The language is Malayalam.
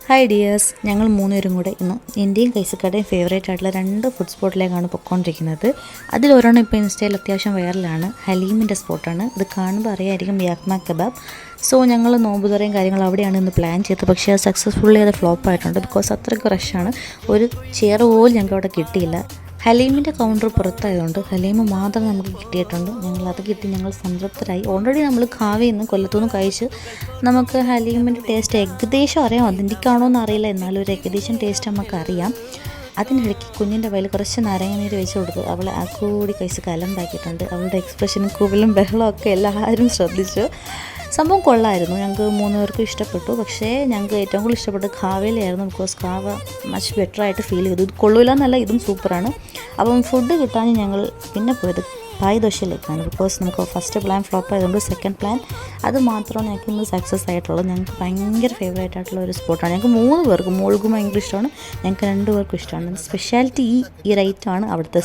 ഹായ് ഡിയേഴ്സ്, ഞങ്ങൾ മൂന്നുപേരും കൂടെ ഇന്ന് എൻ്റെയും കൈസക്കാരുടെയും ഫേവറേറ്റ് ആയിട്ടുള്ള 2 ഫുഡ് സ്പോട്ടിലേക്കാണ് പൊയ്ക്കൊണ്ടിരിക്കുന്നത്. അതിലൊരെണ്ണം ഇപ്പോൾ ഇൻസ്റ്റയിൽ അത്യാവശ്യം വൈറലാണ്. ഹലീമിൻ്റെ സ്പോട്ടാണ്. ഇത് കാണുമ്പോൾ അറിയായിരിക്കും യാക്മ കബാബ്. സോ ഞങ്ങൾ നോമ്പ് തുറയും കാര്യങ്ങൾ അവിടെയാണ് ഇന്ന് പ്ലാൻ ചെയ്തത്. പക്ഷേ അത് സക്സസ്ഫുള്ളി ഫ്ലോപ്പ് ആയിട്ടുണ്ട്. ബിക്കോസ് അത്രയ്ക്ക് റഷാണ്. ഒരു ചെയർ പോലും ഞങ്ങൾക്ക് അവിടെ കിട്ടിയില്ല. ഹലീമിൻ്റെ കൗണ്ടർ പുറത്തായതുകൊണ്ട് ഹലീം മാത്രം നമുക്ക് കിട്ടിയിട്ടുണ്ട്. ഞങ്ങളത് കിട്ടി ഞങ്ങൾ സംതൃപ്തരായി. ഓൾറെഡി നമ്മൾ ഖാവയിൽ നിന്ന് കൊല്ലത്തുനിന്ന് കഴിച്ച് നമുക്ക് ഹലീമിൻ്റെ ടേസ്റ്റ് ഏകദേശം അറിയാം. അതിൻ്റെക്കാണോ എന്ന് അറിയില്ല, എന്നാലും ഒരു ഏകദേശം ടേസ്റ്റ് നമുക്കറിയാം. അതിനിടയ്ക്ക് കുഞ്ഞിൻ്റെ വയലിൽ കുറച്ച് നാരങ്ങനീര് വെച്ച് കൊടുത്ത് അവൾ ആ കൂടി കഴിച്ച് കലമ്പാക്കിയിട്ടുണ്ട്. അവളുടെ എക്സ്പ്രഷനും കൂവലും ബഹളവും ഒക്കെ എല്ലാവരും ശ്രദ്ധിച്ചു. സംഭവം കൊള്ളായിരുന്നു. ഞങ്ങൾക്ക് 3 പേർക്കും ഇഷ്ടപ്പെട്ടു. പക്ഷേ ഞങ്ങൾക്ക് ഏറ്റവും കൂടുതൽ ഇഷ്ടപ്പെട്ടത് ഖാവയിലായിരുന്നു. ബിക്കോസ് ഖാവ മച്ച് ബെറ്ററായിട്ട് ഫീൽ ചെയ്തു. ഇത് കൊള്ളൂല എന്നല്ല, ഇതും സൂപ്പറാണ്. അപ്പം ഫുഡ് കിട്ടാൻ ഞങ്ങൾ പിന്നെ പോയത് പായ് ദോശയിലേക്കാണ്. ബിക്കോസ് നമുക്ക് ഫസ്റ്റ് പ്ലാൻ ഫ്ലോപ്പ് ആയതുകൊണ്ട് സെക്കൻഡ് പ്ലാൻ അത് മാത്രമാണ് ഞങ്ങൾക്ക് ഇന്ന് സക്സസ് ആയിട്ടുള്ളത്. ഞങ്ങൾക്ക് ഭയങ്കര ഫേവറേറ്റ് ആയിട്ടുള്ള ഒരു സ്പോട്ടാണ്. ഞങ്ങൾക്ക് 3 പേർക്കും, മോൾക്കും ഭയങ്കര ഇഷ്ടമാണ്, ഞങ്ങൾക്ക് 2 പേർക്കും ഇഷ്ടമാണ്. സ്പെഷ്യാലിറ്റി ഈ റൈറ്റാണ് അവിടുത്തെ